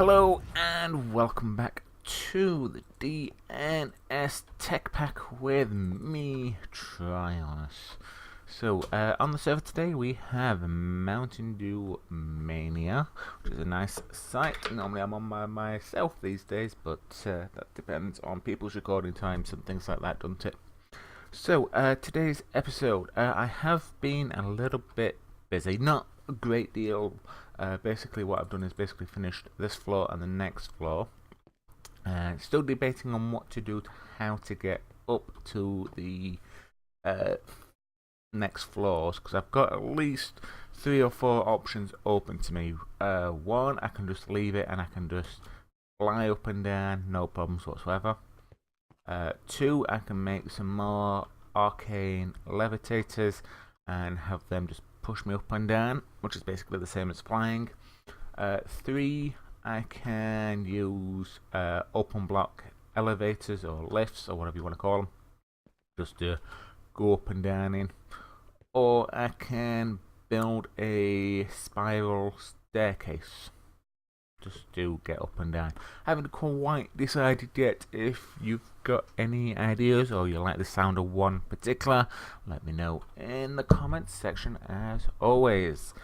Hello and welcome back to the DnS Techpack with me, Tryonus. So, on the server today we have Mntdewmania, which is a nice site. Normally I'm on by myself these days, but that depends on people's recording times and things like that, doesn't it? So, today's episode, I have been a little bit busy, not a great deal. Basically what I've done is basically finished this floor and the next floor. Still debating on what to do, how to get up to the next floors, because I've got at least 3 or 4 options open to me. One, I can just leave it and I can just fly up and down, no problems whatsoever. 2, I can make some more arcane levitators and have them just push me up and down, which is basically the same as flying. 3, I can use open block elevators or lifts or whatever you want to call them, just to go up and down in. Or I can build a spiral staircase just to get up and down. I haven't quite decided yet. If you've got any ideas or you like the sound of one particular, let me know in the comments section as always.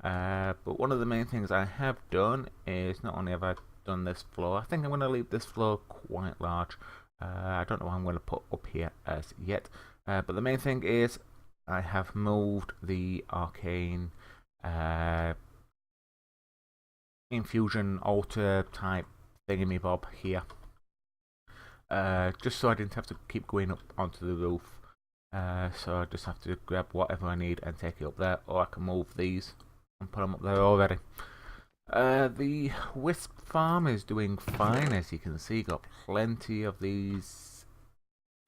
But one of the main things I have done is, not only have I done this floor, I think I'm going to leave this floor quite large. I don't know what I'm going to put up here as yet, but the main thing is I have moved the arcane infusion altar type thingamabob here, just so I didn't have to keep going up onto the roof. So I just have to grab whatever I need and take it up there, or I can move these and put them up there already. The wisp farm is doing fine, as you can see. Got plenty of these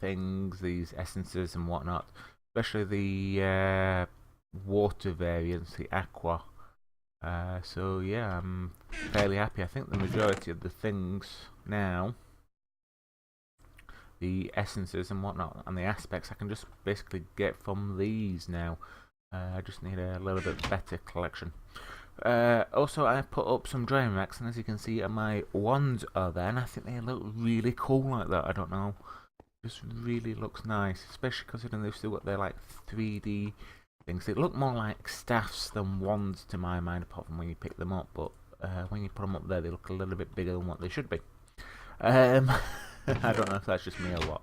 things, these essences and whatnot, especially the water variants, the aqua. So yeah, I'm fairly happy. I think the majority of the things now, the essences and whatnot, and the aspects, I can just basically get from these now. I just need a little bit better collection. Also, I put up some drying racks, and as you can see, my wands are there, and I think they look really cool like that. I don't know, just really looks nice, especially considering they've still got their like 3D things. They look more like staffs than wands to my mind, apart from when you pick them up, but when you put them up there, they look a little bit bigger than what they should be. I don't know if that's just me or what.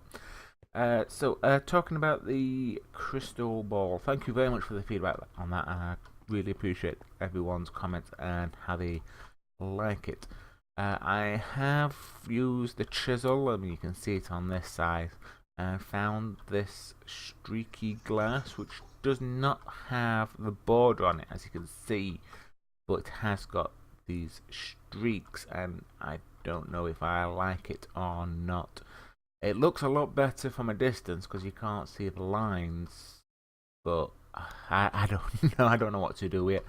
So, talking about the crystal ball, thank you very much for the feedback on that. I really appreciate everyone's comments and how they like it. I have used the chisel, I mean you can see it on this side, and found this streaky glass which does not have the border on it, as you can see, but it has got these streaks, and I don't know if I like it or not. It looks a lot better from a distance because you can't see the lines, but I don't know. I don't know what to do with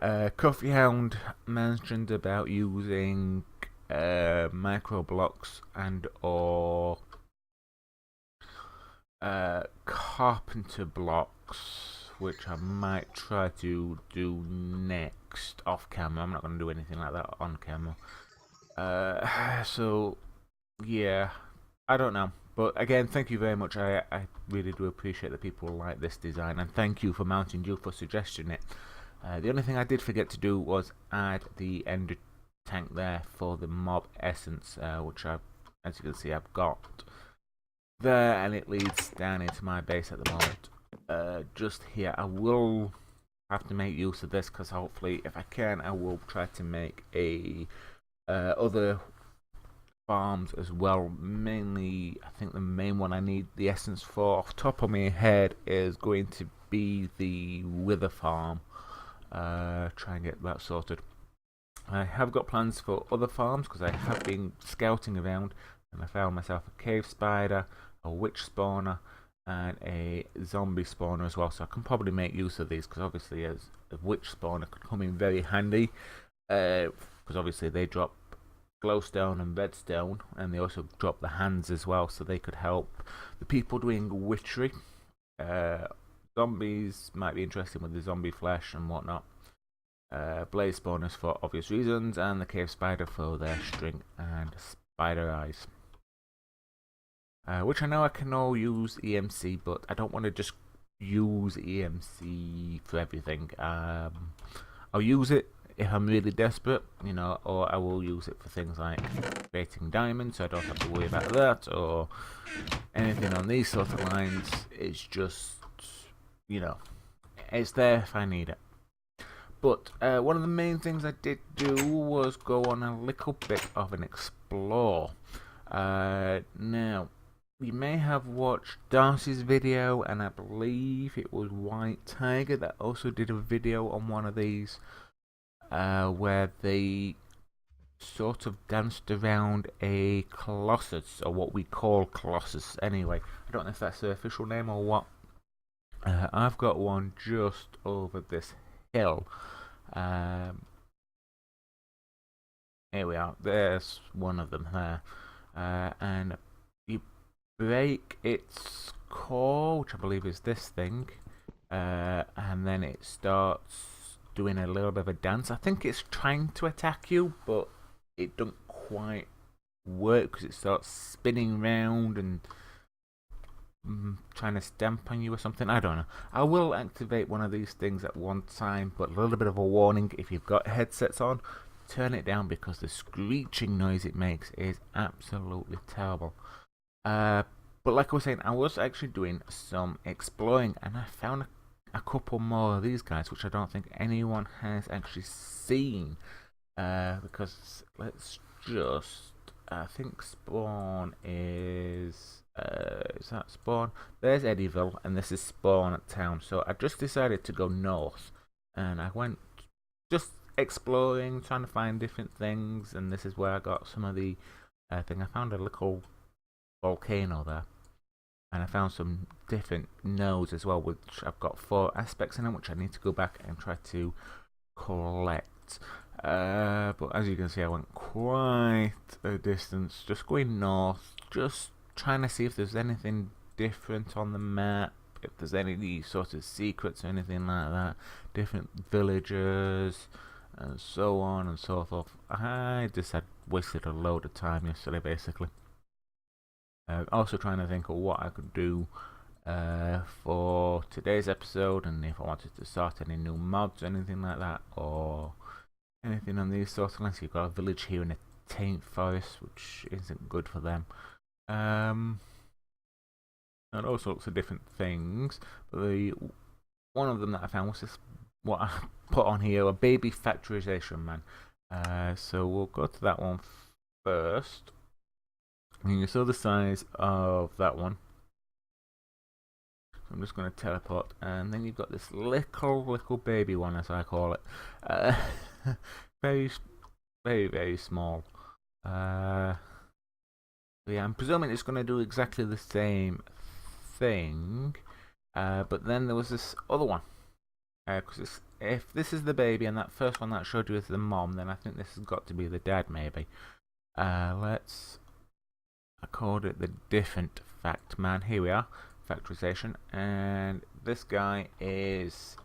it. Coffee Hound mentioned about using micro blocks and or carpenter blocks, which I might try to do next off camera. I'm not going to do anything like that on camera. So yeah, I don't know. But again, thank you very much. I really do appreciate that people like this design, and thank you for Mountain Dew for suggesting it. The only thing I did forget to do was add the ender tank there for the mob essence, which I've, as you can see, I've got there, and it leads down into my base at the moment. Just here, I will have to make use of this because hopefully, if I can, I will try to make a other farms as well. Mainly, I think the main one I need the essence for off the top of my head is going to be the wither farm. Try and get that sorted. I have got plans for other farms because I have been scouting around and I found myself a cave spider, a witch spawner, and a zombie spawner as well. So I can probably make use of these because obviously as a witch spawner could come in very handy, because obviously they drop glowstone and redstone, and they also drop the hands as well, so they could help the people doing witchery. Zombies might be interested with the zombie flesh and whatnot. blaze spawners for obvious reasons, and the cave spider for their string and spider eyes. Which I know I can all use EMC, but I don't want to just use EMC for everything. I'll use it if I'm really desperate, you know, or I will use it for things like creating diamonds, so I don't have to worry about that, or anything on these sort of lines. It's just, you know, it's there if I need it. But one of the main things I did do was go on a little bit of an explore. Now, you may have watched Darcy's video, and I believe it was TheWhiteTyger that also did a video on one of these, where they sort of danced around a Colossus, or what we call Colossus anyway. I don't know if that's the official name or what. I've got one just over this hill. Here we are. There's one of them there. And you break its core, which I believe is this thing, and then it starts doing a little bit of a dance. I think it's trying to attack you, but it doesn't quite work because it starts spinning round and trying to stamp on you or something. I don't know. I will activate one of these things at one time, but a little bit of a warning: if you've got headsets on, turn it down because the screeching noise it makes is absolutely terrible. But like I was saying, I was actually doing some exploring, and I found a couple more of these guys, which I don't think anyone has actually seen. Because let's just, I think spawn is that spawn? There's Eddyville, and this is spawn at town. So I just decided to go north, and I went just exploring, trying to find different things, and this is where I got some of the thing. I found a little volcano there, and I found some different nodes as well, which I've got 4 aspects in them, which I need to go back and try to collect. But as you can see, I went quite a distance just going north, just trying to see if there's anything different on the map, if there's any sort of secrets or anything like that, different villagers and so on and so forth. I just had wasted a load of time yesterday, basically. Also trying to think of what I could do for today's episode, and if I wanted to start any new mods or anything like that, or anything on these sorts of lines. You've got a village here in a taint forest, which isn't good for them. And all sorts of different things. But one of them that I found was this, what I put on here, a baby factorization man. So we'll go to that one first. And you saw the size of that one. So I'm just going to teleport, and then you've got this little baby one, as I call it. Very, very, very small. Yeah, I'm presuming it's going to do exactly the same thing. But then there was this other one. Because if this is the baby and that first one that I showed you is the mom, then I think this has got to be the dad, maybe. I called it the different fact man. Here we are, factorization, and this guy is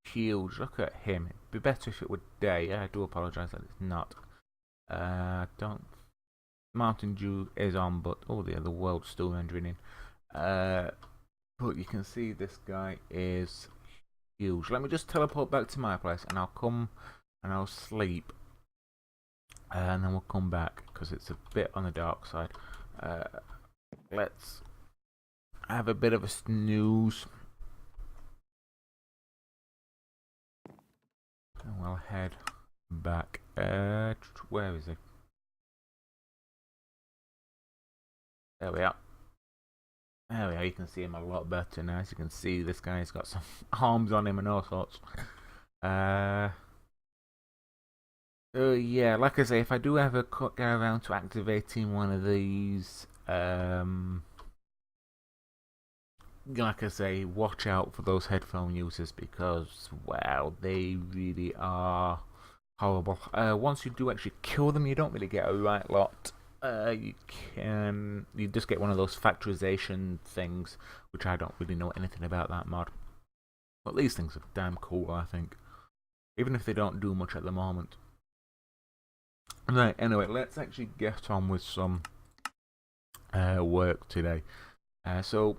huge. Look at him. It'd be better if it were day. I do apologise that it's not. Mountain Dew is on, but the world's still rendering in. But you can see this guy is huge. Let me just teleport back to my place, and I'll come and I'll sleep, and then we'll come back because it's a bit on the dark side. Let's have a bit of a snooze, and we'll head back. Where is he? There we are. There we are. You can see him a lot better now. As you can see, this guy's got some arms on him and all sorts. Yeah, like I say, if I do ever get around to activating one of these, like I say, watch out for those headphone users because, well, they really are horrible. Once you do actually kill them, you don't really get a right lot. You just get one of those factorization things, which I don't really know anything about that mod. But these things are damn cool, I think. even if they don't do much at the moment. Right, anyway, let's actually get on with some work today. So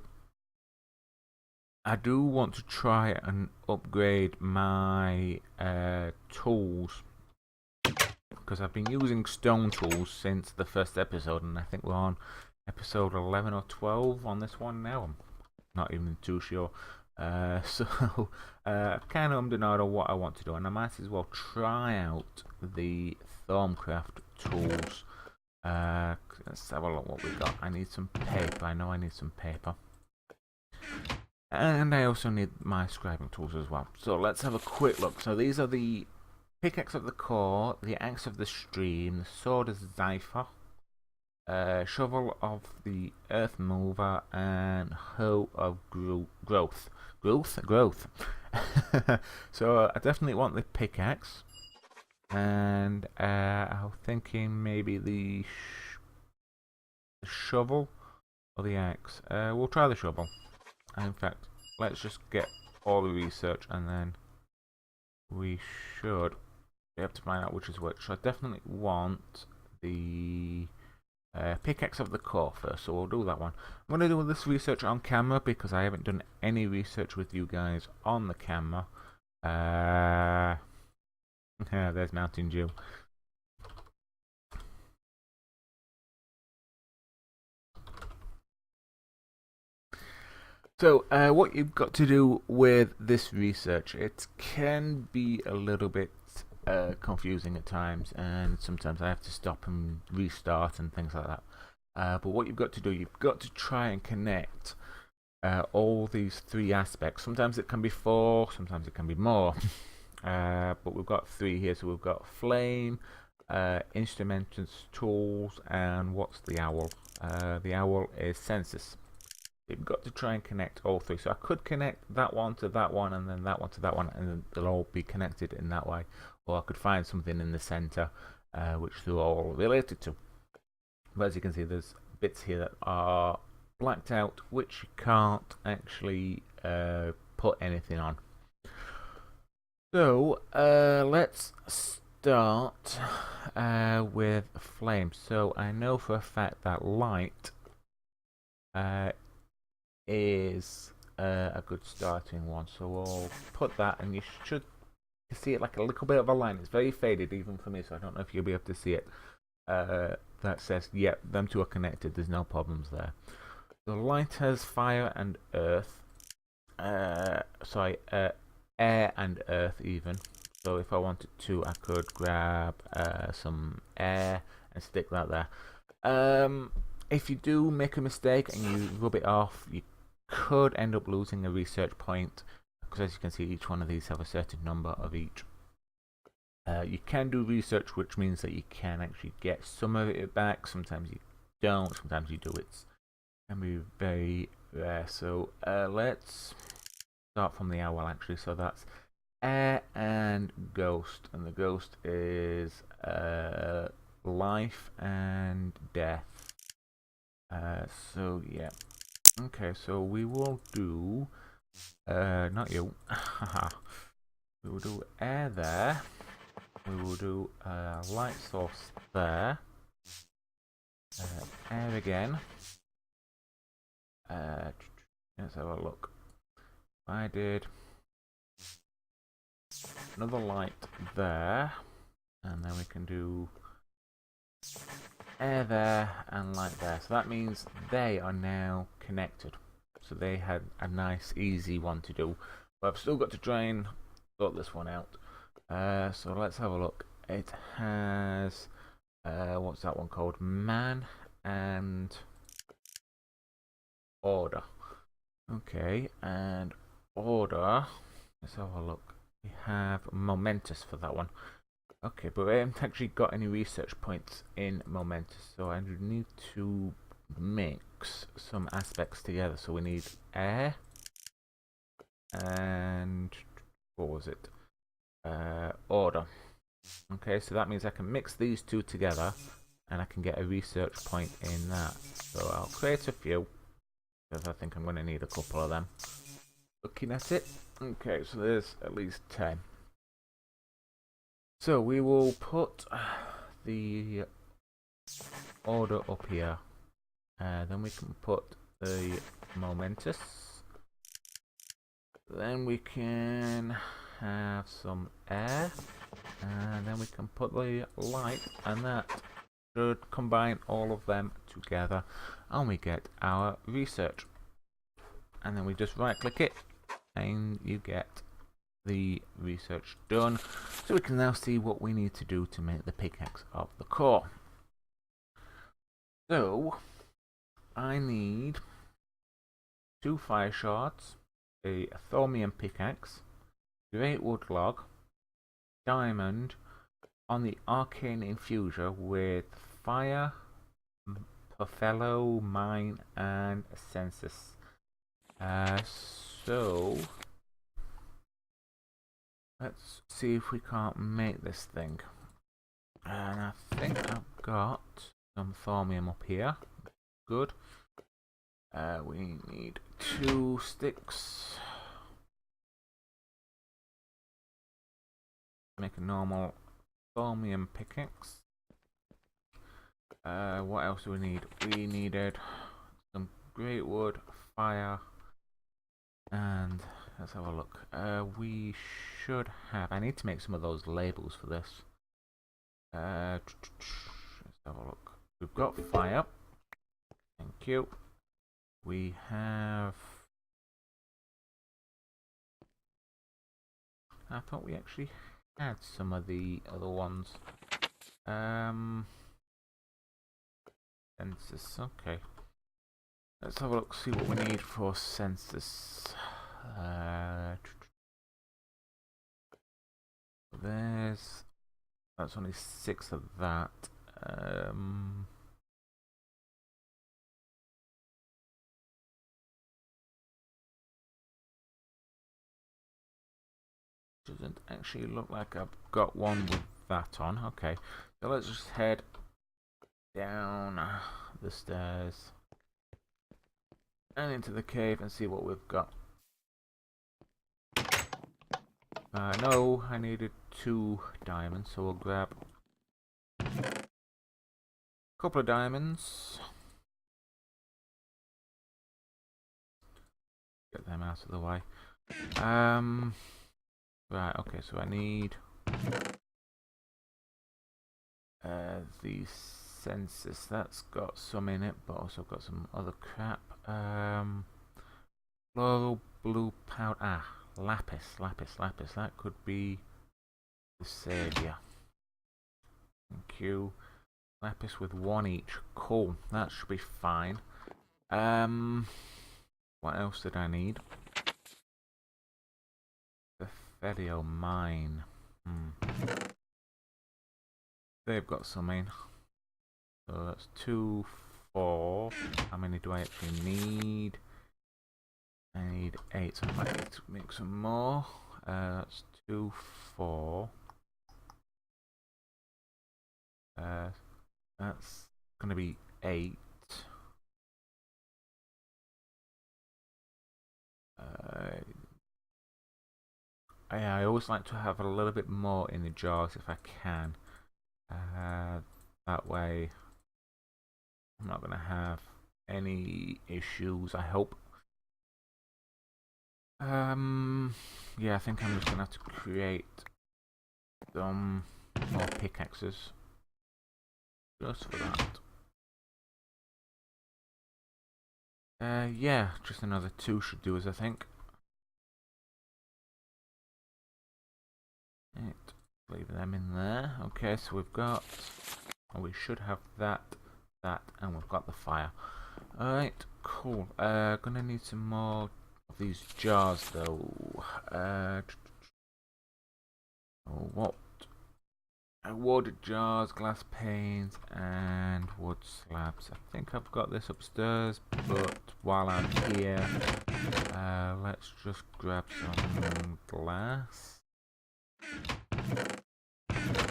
I do want to try and upgrade my tools, because I've been using stone tools since the first episode, and I think we're on episode 11 or 12 on this one now. I'm not even too sure. So kind of ummed what I want to do, and I might as well try out the TheFuffypuma tools. Let's have a look what we've got. I need some paper. I know I need some paper. And I also need my scribing tools as well. So let's have a quick look. So these are the pickaxe of the core, the axe of the stream, the sword of Xersos, shovel of the earth mover, and hoe of growth. Growth. So I definitely want the pickaxe, and I'm thinking maybe the shovel or the axe. We'll try the shovel. In fact, let's just get all the research, and then we should be able to find out which is which. So I definitely want the pickaxe of the core first, so we'll do that one. I'm going to do this research on camera because I haven't done any research with you guys on the camera. There's Mntdewmania. So, what you've got to do with this research, it can be a little bit confusing at times, and sometimes I have to stop and restart and things like that. But what you've got to do, you've got to try and connect all these three aspects. Sometimes it can be 4, sometimes it can be more. But we've got 3 here, so we've got flame, instruments, tools, and what's the owl? The owl is Xersos. You've got to try and connect all 3. So I could connect that one to that one, and then that one to that one, and they'll all be connected in that way. Or I could find something in the center which they're all related to. But as you can see, there's bits here that are blacked out, which you can't actually put anything on. So let's start with flame. So I know for a fact that light is a good starting one, so we'll put that, and you should see it like a little bit of a line. It's very faded even for me, so I don't know if you'll be able to see it. That says, yep, them two are connected, there's no problems there. The light has fire and earth, air and earth even. So if I wanted to, I could grab some air and stick that there. If you do make a mistake and you rub it off, you could end up losing a research point, because as you can see, each one of these have a certain number of each. You can do research, which means that you can actually get some of it back. Sometimes you don't, sometimes you do. It can be very rare. So let's start from the owl actually. So that's air and ghost, and the ghost is life and death. So yeah. Okay, so we will do not you. We will do air there. We will do light source there. Air again. Let's have a look. I did another light there, and then we can do air there and light there. So that means they are now connected. So they had a nice easy one to do, but I've still got to try and sort this one out. So let's have a look. It has what's that one called? Man and order. Okay, and order. Let's have a look. We have momentous for that one. Okay, but I haven't actually got any research points in momentous, so I need to mix some aspects together. So we need air and what was it? Order. Okay, so that means I can mix these two together and I can get a research point in that. So I'll create a few, because I think I'm going to need a couple of them. Looking at it. Okay, so there's at least 10. So we will put the order up here. Then we can put the momentous. Then we can have some air. And then we can put the light, and that should combine all of them together. And we get our research. And then we just right click it, and you get the research done. So we can now see what we need to do to make the pickaxe of the core. So I need 2 fire shards, a thorium pickaxe, great wood log, diamond on the arcane infuser with fire, Buffalo, mine, and Xersos. So let's see if we can't make this thing. And I think I've got some thorium up here. Good. We need 2 sticks. Make a normal thorium pickaxe. What else do we need? We needed some great wood, fire, and let's have a look. We should have. I need to make some of those labels for this. Let's have a look. We've got fire. Thank you. We have. I thought we actually had some of the other ones. Xersos, okay. Let's have a look, see what we need for Xersos. That's only 6 of that. Doesn't actually look like I've got one with that on. Okay, so let's just head down the stairs and into the cave and see what we've got. No, I needed 2 diamonds, so we'll grab a couple of diamonds. Get them out of the way. Right, okay, so I need the Xersos. That's got some in it, but also got some other crap. Floral blue powder. Lapis. That could be the savior. Thank you. Lapis with 1 each. Cool. That should be fine. What else did I need? The mine. They've got some in. So that's 2, 4. How many do I actually need? I need 8, so I might need to make some more. That's 2, 4. That's gonna be 8. I always like to have a little bit more in the jars if I can. That way I'm not gonna have any issues, I hope. Yeah, I think I'm just gonna have to create some more pickaxes just for that. Yeah, just another 2 should do us, I think. Right, leave them in there. Okay, so we've got, we should have that, and we've got the fire. Alright, cool. Gonna need some more of these jars though. What? Wood jars, glass panes, and wood slabs. I think I've got this upstairs, but while I'm here, let's just grab some glass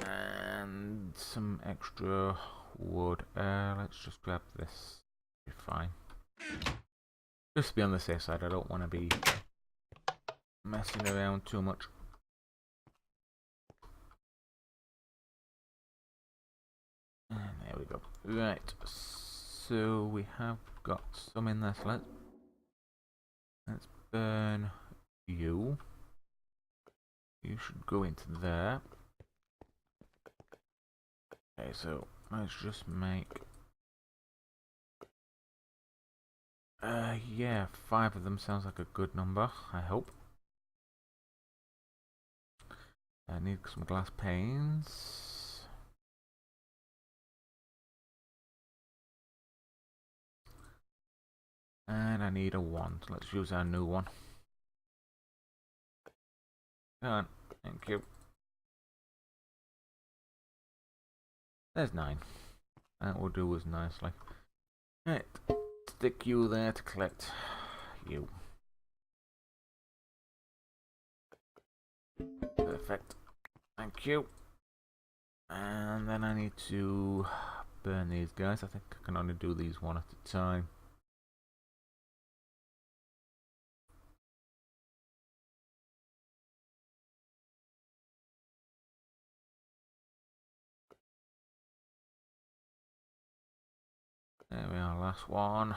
and some extra wood. Let's just grab this. Be fine. Just to be on the safe side, I don't want to be messing around too much. And there we go. Right, so we have got some in there, so let's burn you. You should go into there. Okay, so let's just make... yeah, 5 of them sounds like a good number, I hope. I need some glass panes. And I need a 1, so let's use our new one. Come on, thank you. There's 9. That will do us nicely. Right, stick you there to collect you. Perfect. Thank you. And then I need to burn these guys. I think I can only do these one at a time. There we are, last one.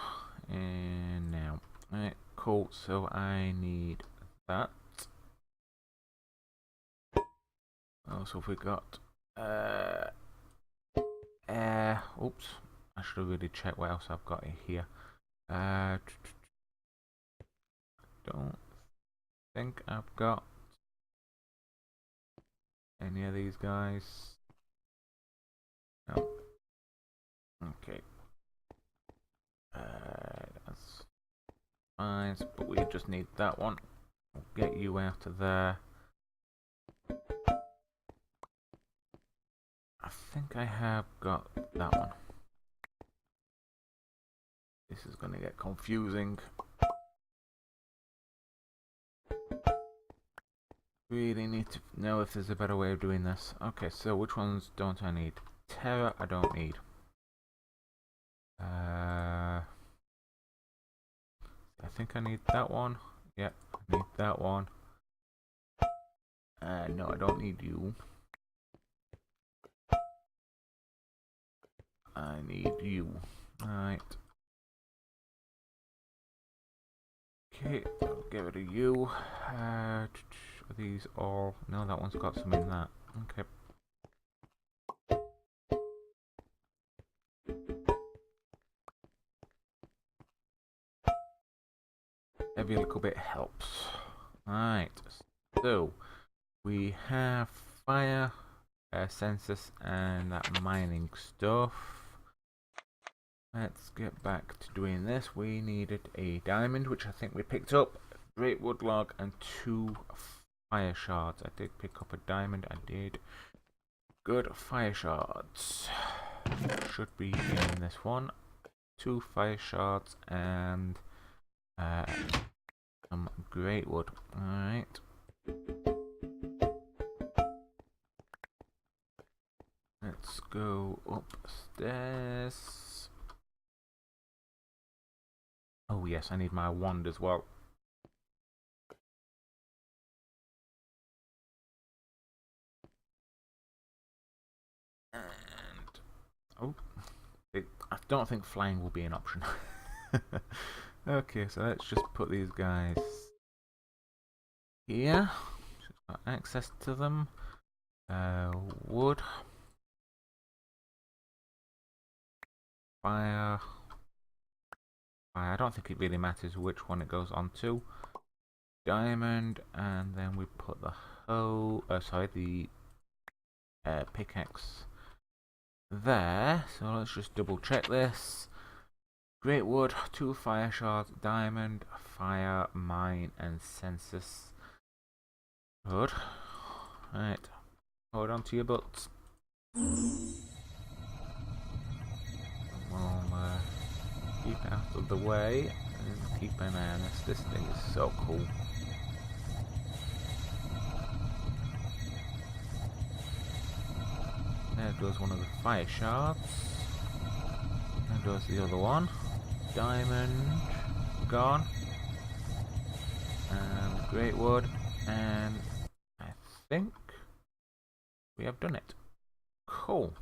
And now. Right, cool. So I need that. Also, we got oops, I should have really checked what else I've got in here. Don't think I've got any of these guys. No. Okay. That's fine, but we just need that one. We'll get you out of there. I think I have got that one. This is going to get confusing. Really need to know if there's a better way of doing this. Okay, so which ones don't I need? Terror I don't need. I think I need that one. Yep, I need that one. No, I don't need you. I need you. Alright. Okay, I'll get rid of you. Are these all? No, that one's got some in that. Okay. Every little bit helps. Alright, so we have fire, census, and that mining stuff. Let's get back to doing this. We needed a diamond, which I think we picked up, great wood log, and 2 fire shards. I did pick up a diamond, I did. Good, fire shards. Should be in this one. 2 fire shards and some great wood. Alright. Let's go upstairs. Oh yes, I need my wand as well. And oh, I don't think flying will be an option. Okay, so let's just put these guys here. Just got access to them. Wood, fire. I don't think it really matters which one it goes on to. Diamond, and then we put the the pickaxe there. So let's just double check this. Great wood, 2 fire shards, diamond, fire, mine, and census. Good. Right. Hold on to your butts. We'll keep out of the way and keep an eye on this. This thing is so cool. There goes one of the fire shards. There goes the other one. Diamond gone. And great wood. And I think we have done it. Cool.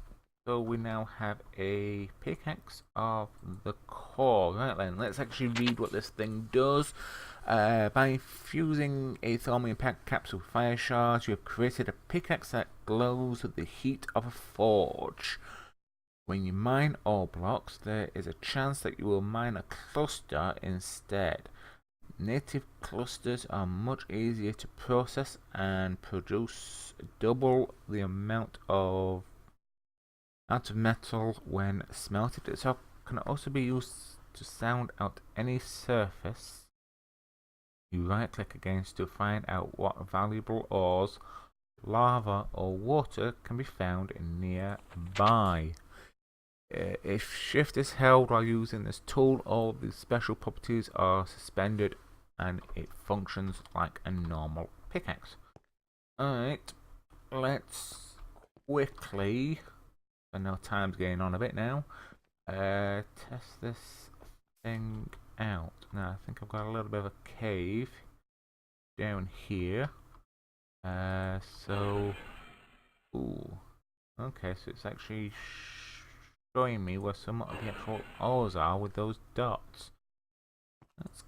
So we now have a pickaxe of the core. Right then, let's actually read what this thing does. By fusing a thorium pack capsule with fire shards, you have created a pickaxe that glows with the heat of a forge. When you mine ore blocks, there is a chance that you will mine a cluster instead. Native clusters are much easier to process and produce double the amount of metal when smelted. It can also be used to sound out any surface. You right click against to find out what valuable ores, lava or water can be found nearby. If shift is held while using this tool, all the special properties are suspended and it functions like a normal pickaxe. Alright, let's quickly, I know time's getting on a bit now, test this thing out. Now I think I've got a little bit of a cave down here. Okay, so it's actually showing me where some of the actual ores are with those dots. That's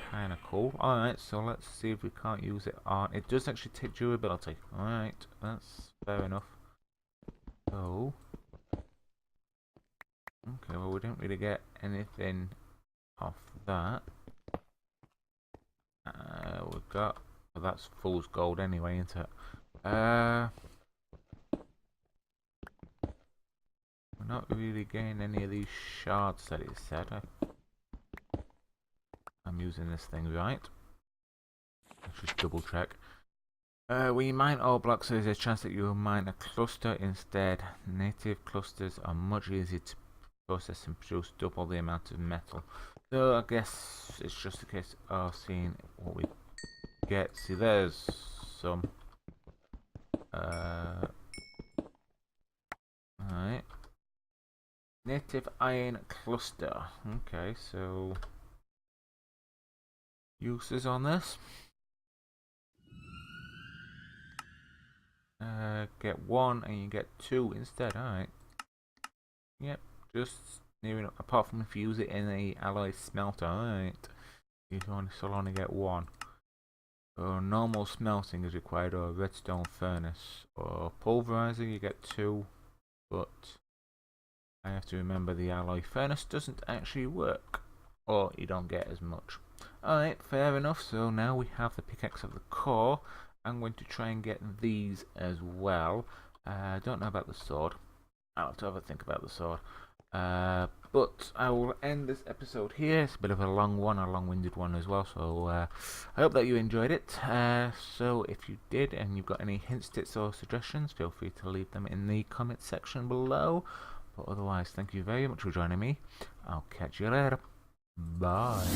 kind of cool. Alright, so let's see if we can't use it on. It does actually take durability. Alright, that's fair enough. So, okay, well we didn't really get anything off that. We've got, well, that's fool's gold anyway, isn't it? We're not really getting any of these shards that it said. I'm using this thing right. Let's just double check. When you mine ore blocks, there is a chance that you will mine a cluster instead. Native clusters are much easier to process and produce double the amount of metal. So I guess it's just a case of seeing what we get. See, there's some. Alright. Native iron cluster. Okay, so uses on this. Get 1 and you get 2 instead. Alright. Yep, just near enough. Apart from if you use it in a alloy smelter. Alright. You still only get 1. Or normal smelting is required, or a redstone furnace. Or pulverizer, you get 2. But I have to remember the alloy furnace doesn't actually work. Or you don't get as much. Alright, fair enough. So now we have the pickaxe of the core. I'm going to try and get these as well. I don't know about the sword. I'll have to have a think about the sword. But I will end this episode here. It's a bit of a long one, a long-winded one as well. So I hope that you enjoyed it. So if you did and you've got any hints, tips or suggestions, feel free to leave them in the comment section below. But otherwise, thank you very much for joining me. I'll catch you later. Bye.